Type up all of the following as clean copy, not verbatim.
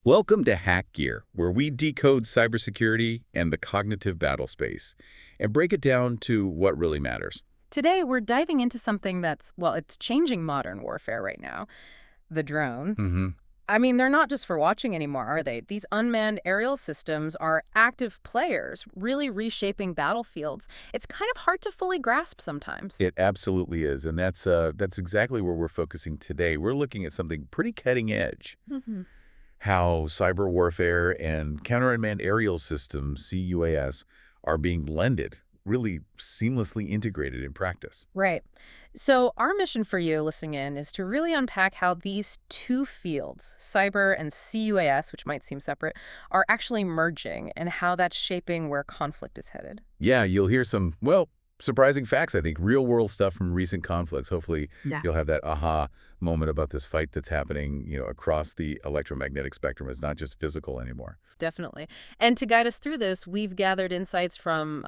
Welcome to Hack Gear, where we decode cybersecurity and the cognitive battle space and break it down to what really matters. Today, we're diving into something that's, well, it's changing modern warfare right now. The drone. Mm-hmm. I mean, they're not just for watching anymore, are they? These unmanned aerial systems are active players, really reshaping battlefields. It's kind of hard to fully grasp sometimes. It absolutely is, and that's exactly where we're focusing today. We're looking at something pretty cutting edge. Mm-hmm. How cyber warfare and counter-unmanned aerial systems, CUAS, are being blended, really seamlessly integrated in practice. Right. So our mission for you listening in is to really unpack how these two fields, cyber and CUAS, which might seem separate, are actually merging and how that's shaping where conflict is headed. Yeah, you'll hear some, well, surprising facts, I think, real-world stuff from recent conflicts. Hopefully, Yeah. you'll have that aha moment about this fight that's happening, across the electromagnetic spectrum. It's not just physical anymore. Definitely. And to guide us through this, we've gathered insights from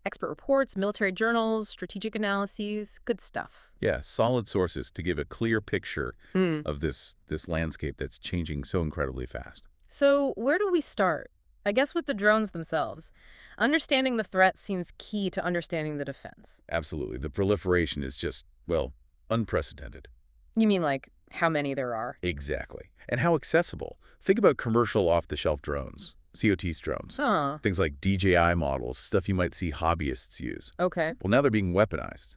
expert reports, military journals, strategic analyses, good stuff. Yeah, solid sources to give a clear picture Mm. of this landscape that's changing so incredibly fast. So where do we start? I guess with the drones themselves. Understanding the threat seems key to understanding the defense. Absolutely. The proliferation is just, well, unprecedented. You mean like how many there are? Exactly. And how accessible. Think about commercial off-the-shelf drones, COTS drones. Huh. Things like DJI models, stuff you might see hobbyists use. Okay. Well, now they're being weaponized,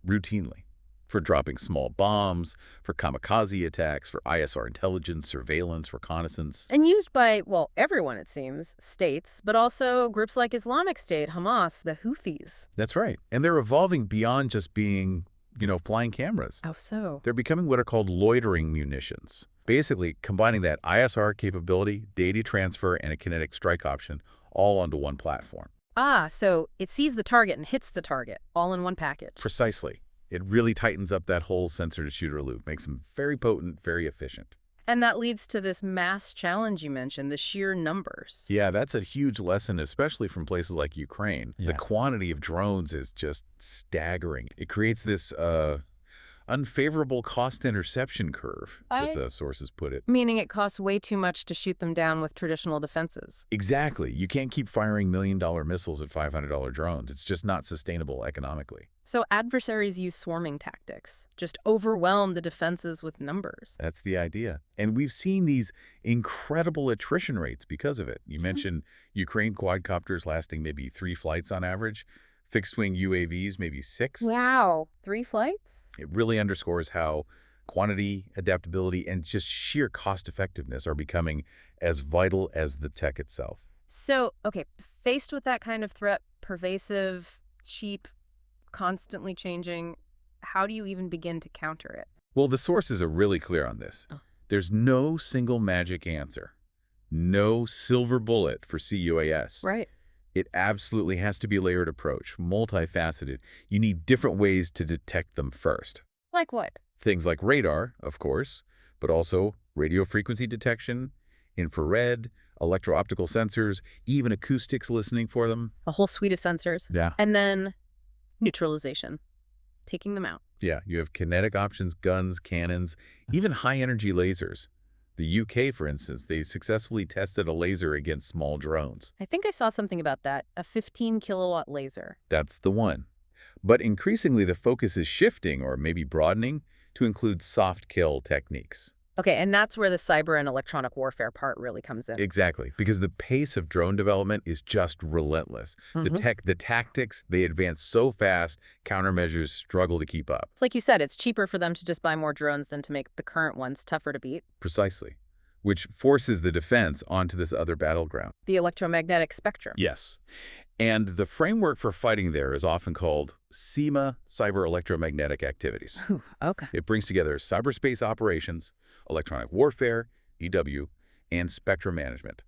routinely, for dropping small bombs, for kamikaze attacks, for ISR intelligence, surveillance, reconnaissance. And used by, well, everyone, it seems, states, but also groups like Islamic State, Hamas, the Houthis. That's right. And they're evolving beyond just being, flying cameras. How so? They're becoming what are called loitering munitions. Basically, combining that ISR capability, data transfer, and a kinetic strike option all onto one platform. Ah, so it sees the target and hits the target, all in one package. Precisely. It really tightens up that whole sensor-to-shooter loop, makes them very potent, very efficient. And that leads to this mass challenge you mentioned, the sheer numbers. Yeah, that's a huge lesson, especially from places like Ukraine. Yeah. The quantity of drones is just staggering. It creates this unfavorable cost-interception curve, as sources put it. Meaning it costs way too much to shoot them down with traditional defenses. Exactly. You can't keep firing $1 million missiles at $500 drones. It's just not sustainable economically. So adversaries use swarming tactics, just overwhelm the defenses with numbers. That's the idea. And we've seen these incredible attrition rates because of it. You mentioned Ukraine quadcopters lasting maybe 3 flights on average. Fixed-wing UAVs, maybe 6. Wow, 3 flights? It really underscores how quantity, adaptability, and just sheer cost-effectiveness are becoming as vital as the tech itself. So, okay, faced with that kind of threat, pervasive, cheap, constantly changing, how do you even begin to counter it? Well, the sources are really clear on this. Oh. There's no single magic answer. No silver bullet for CUAS. Right. It absolutely has to be a layered approach, multifaceted. You need different ways to detect them first. Like what? Things like radar, of course, but also radio frequency detection, infrared, electro-optical sensors, even acoustics listening for them. A whole suite of sensors. Yeah. And then neutralization, taking them out. Yeah, you have kinetic options, guns, cannons, even high-energy lasers. The UK, for instance, they successfully tested a laser against small drones. I think I saw something about that, a 15-kilowatt laser. That's the one. But increasingly, the focus is shifting, or maybe broadening, to include soft kill techniques. Okay, and that's where the cyber and electronic warfare part really comes in. Exactly, because the pace of drone development is just relentless. The tactics, they advance so fast, countermeasures struggle to keep up. It's like you said, it's cheaper for them to just buy more drones than to make the current ones tougher to beat. Precisely, which forces the defense onto this other battleground. The electromagnetic spectrum. Yes. And the framework for fighting there is often called CEMA, cyber-electromagnetic activities. Okay. It brings together cyberspace operations, electronic warfare, EW, and spectrum management.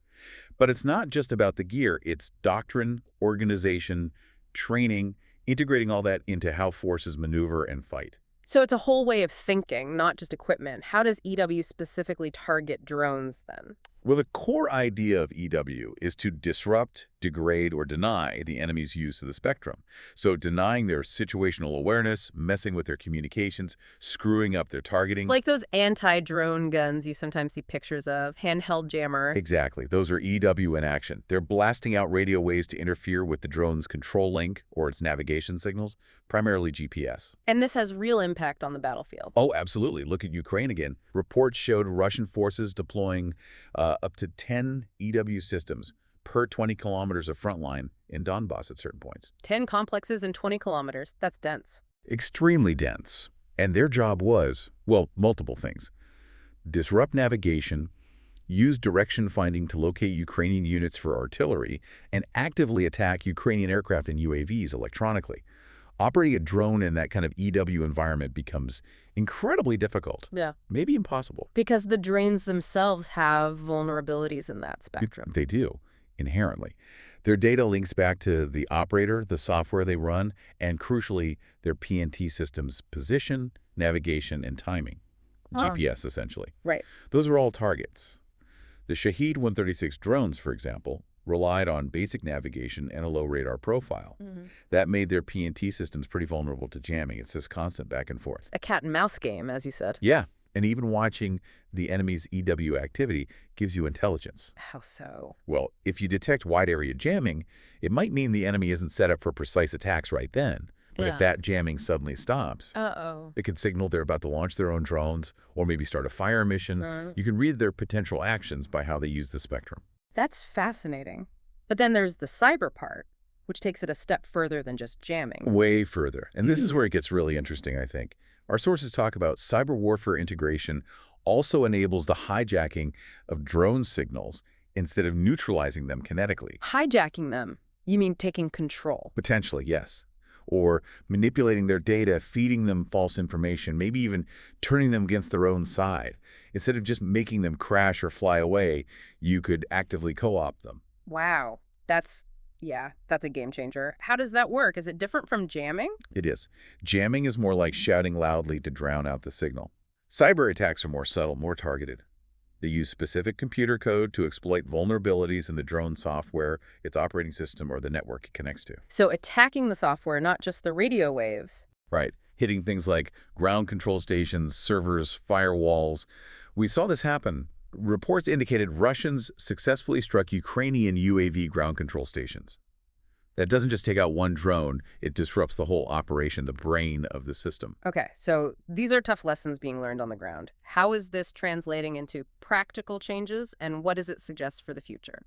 But it's not just about the gear. It's doctrine, organization, training, integrating all that into how forces maneuver and fight. So it's a whole way of thinking, not just equipment. How does EW specifically target drones then? Well, the core idea of EW is to disrupt, degrade, or deny the enemy's use of the spectrum. So denying their situational awareness, messing with their communications, screwing up their targeting. Like those anti-drone guns you sometimes see pictures of, handheld jammer. Exactly. Those are EW in action. They're blasting out radio waves to interfere with the drone's control link or its navigation signals, primarily GPS. And this has real impact on the battlefield. Oh, absolutely. Look at Ukraine again. Reports showed Russian forces deploying up to 10 EW systems per 20 kilometers of front line in Donbass at certain points. 10 complexes in 20 kilometers. That's dense. Extremely dense. And their job was, well, multiple things. Disrupt navigation, use direction finding to locate Ukrainian units for artillery, and actively attack Ukrainian aircraft and UAVs electronically. Operating a drone in that kind of EW environment becomes incredibly difficult. Yeah. Maybe impossible. Because the drones themselves have vulnerabilities in that spectrum. They do, inherently. Their data links back to the operator, the software they run, and crucially, their PNT system's position, navigation, and timing. GPS, essentially. Right. Those are all targets. The Shahed 136 drones, for example, relied on basic navigation and a low radar profile. That made their PNT systems pretty vulnerable to jamming. It's this constant back and forth. A cat and mouse game, as you said. Yeah, and even watching the enemy's EW activity gives you intelligence. How so? Well, if you detect wide area jamming, it might mean the enemy isn't set up for precise attacks right then. But if that jamming suddenly stops, it could signal they're about to launch their own drones or maybe start a fire mission. You can read their potential actions by how they use the spectrum. That's fascinating. But then there's the cyber part, which takes it a step further than just jamming. Way further. And this is where it gets really interesting, I think. Our sources talk about cyber warfare integration also enables the hijacking of drone signals instead of neutralizing them kinetically. Hijacking them? You mean taking control? Potentially, yes. Or manipulating their data, feeding them false information, maybe even turning them against their own side. Instead of just making them crash or fly away, you could actively co-opt them. Wow. That's a game changer. How does that work? Is it different from jamming? It is. Jamming is more like shouting loudly to drown out the signal. Cyber attacks are more subtle, more targeted. They use specific computer code to exploit vulnerabilities in the drone software, its operating system, or the network it connects to. So attacking the software, not just the radio waves. Right. Hitting things like ground control stations, servers, firewalls. We saw this happen. Reports indicated Russians successfully struck Ukrainian UAV ground control stations. That doesn't just take out one drone, it disrupts the whole operation, the brain of the system. Okay, so these are tough lessons being learned on the ground. How is this translating into practical changes, and what does it suggest for the future?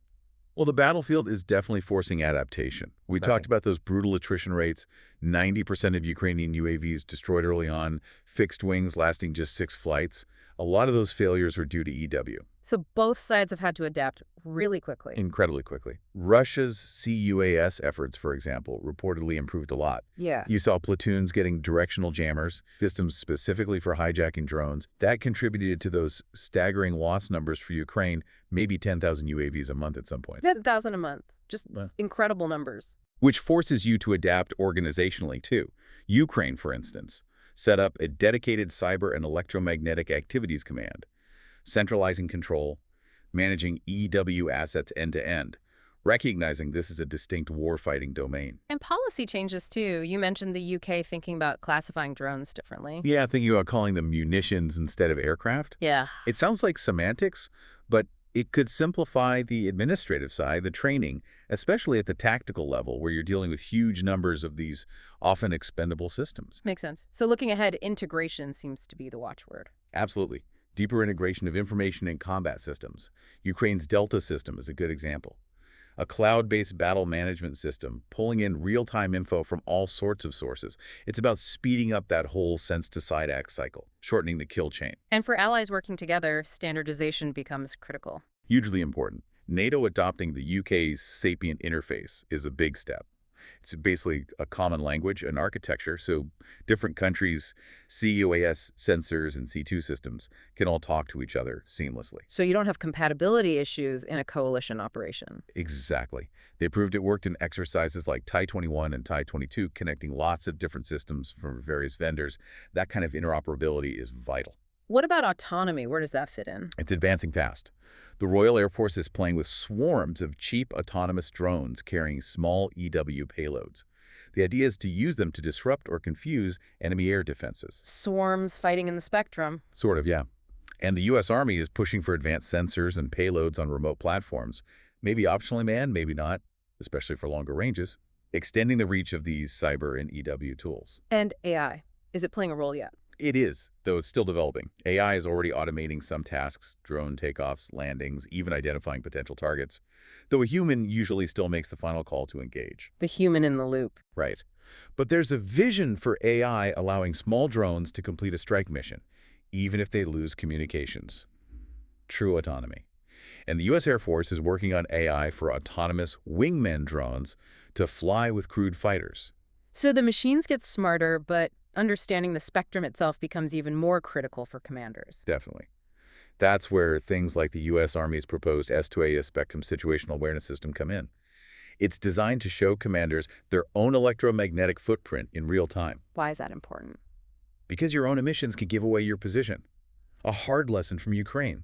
Well, the battlefield is definitely forcing adaptation. We talked about those brutal attrition rates, 90% of Ukrainian UAVs destroyed early on, fixed wings lasting just 6 flights. A lot of those failures were due to EW. So both sides have had to adapt really quickly. Incredibly quickly. Russia's CUAS efforts, for example, reportedly improved a lot. Yeah. You saw platoons getting directional jammers, systems specifically for hijacking drones. That contributed to those staggering loss numbers for Ukraine, maybe 10,000 UAVs a month at some point. 10,000 a month. Just incredible numbers. Which forces you to adapt organizationally, too. Ukraine, for instance, set up a dedicated cyber and electromagnetic activities command, centralizing control, managing EW assets end-to-end, recognizing this is a distinct warfighting domain. And policy changes, too. You mentioned the UK thinking about classifying drones differently. Yeah, thinking about calling them munitions instead of aircraft. Yeah. It sounds like semantics, but it could simplify the administrative side, the training, especially at the tactical level where you're dealing with huge numbers of these often expendable systems. Makes sense. So looking ahead, integration seems to be the watchword. Absolutely. Deeper integration of information and combat systems. Ukraine's Delta system is a good example. A cloud-based battle management system, pulling in real-time info from all sorts of sources. It's about speeding up that whole sense-to-side-act cycle, shortening the kill chain. And for allies working together, standardization becomes critical. Hugely important. NATO adopting the UK's Sapient interface is a big step. It's basically a common language and architecture, so different countries' CUAS sensors and C2 systems can all talk to each other seamlessly. So you don't have compatibility issues in a coalition operation. Exactly. They proved it worked in exercises like TIE-21 and TIE-22, connecting lots of different systems from various vendors. That kind of interoperability is vital. What about autonomy? Where does that fit in? It's advancing fast. The Royal Air Force is playing with swarms of cheap autonomous drones carrying small EW payloads. The idea is to use them to disrupt or confuse enemy air defenses. Swarms fighting in the spectrum. Sort of, yeah. And the U.S. Army is pushing for advanced sensors and payloads on remote platforms. Maybe optionally manned, maybe not, especially for longer ranges, extending the reach of these cyber and EW tools. And AI. Is it playing a role yet? It is, though it's still developing. AI is already automating some tasks, drone takeoffs, landings, even identifying potential targets, though a human usually still makes the final call to engage. The human in the loop. Right. But there's a vision for AI allowing small drones to complete a strike mission, even if they lose communications. True autonomy. And the U.S. Air Force is working on AI for autonomous wingmen drones to fly with crewed fighters. So the machines get smarter, but understanding the spectrum itself becomes even more critical for commanders. Definitely. That's where things like the U.S. Army's proposed S2A Spectrum Situational Awareness System come in. It's designed to show commanders their own electromagnetic footprint in real time. Why is that important? Because your own emissions can give away your position. A hard lesson from Ukraine.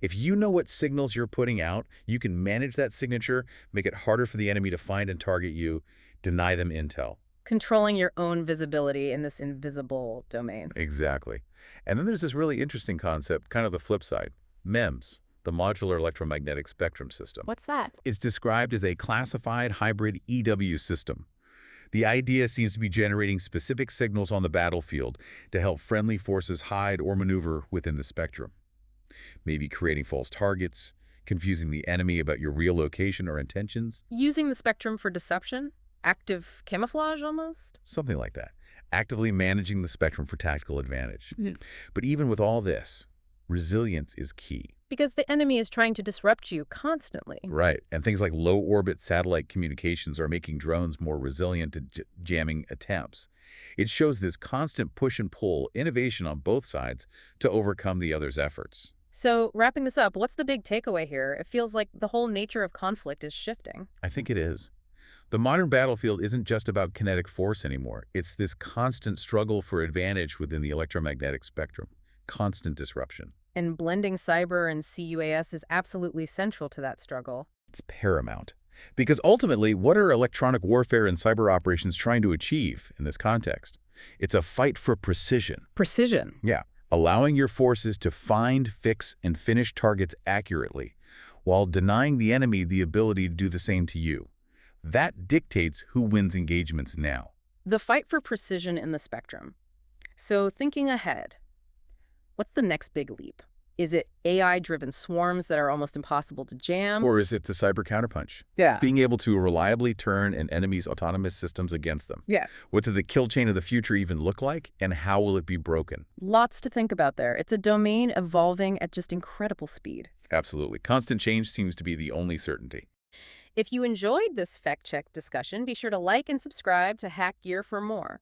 If you know what signals you're putting out, you can manage that signature, make it harder for the enemy to find and target you, deny them intel. Controlling your own visibility in this invisible domain. Exactly. And then there's this really interesting concept, kind of the flip side. MEMS, the Modular Electromagnetic Spectrum System. What's that? Is described as a classified hybrid EW system. The idea seems to be generating specific signals on the battlefield to help friendly forces hide or maneuver within the spectrum. Maybe creating false targets, confusing the enemy about your real location or intentions. Using the spectrum for deception? Active camouflage, almost? Something like that. Actively managing the spectrum for tactical advantage. But even with all this, resilience is key. Because the enemy is trying to disrupt you constantly. Right. And things like low-orbit satellite communications are making drones more resilient to jamming attempts. It shows this constant push and pull, innovation on both sides to overcome the other's efforts. So, wrapping this up, what's the big takeaway here? It feels like the whole nature of conflict is shifting. I think it is. The modern battlefield isn't just about kinetic force anymore. It's this constant struggle for advantage within the electromagnetic spectrum. Constant disruption. And blending cyber and CUAS is absolutely central to that struggle. It's paramount. Because ultimately, what are electronic warfare and cyber operations trying to achieve in this context? It's a fight for precision. Precision. Yeah. Allowing your forces to find, fix, and finish targets accurately, while denying the enemy the ability to do the same to you. That dictates who wins engagements now. The fight for precision in the spectrum. So thinking ahead, what's the next big leap? Is it AI-driven swarms that are almost impossible to jam? Or is it the cyber counterpunch? Yeah. Being able to reliably turn an enemy's autonomous systems against them. Yeah. What does the kill chain of the future even look like, and how will it be broken? Lots to think about there. It's a domain evolving at just incredible speed. Absolutely. Constant change seems to be the only certainty. If you enjoyed this fact-check discussion, be sure to like and subscribe to Hack Gear for more.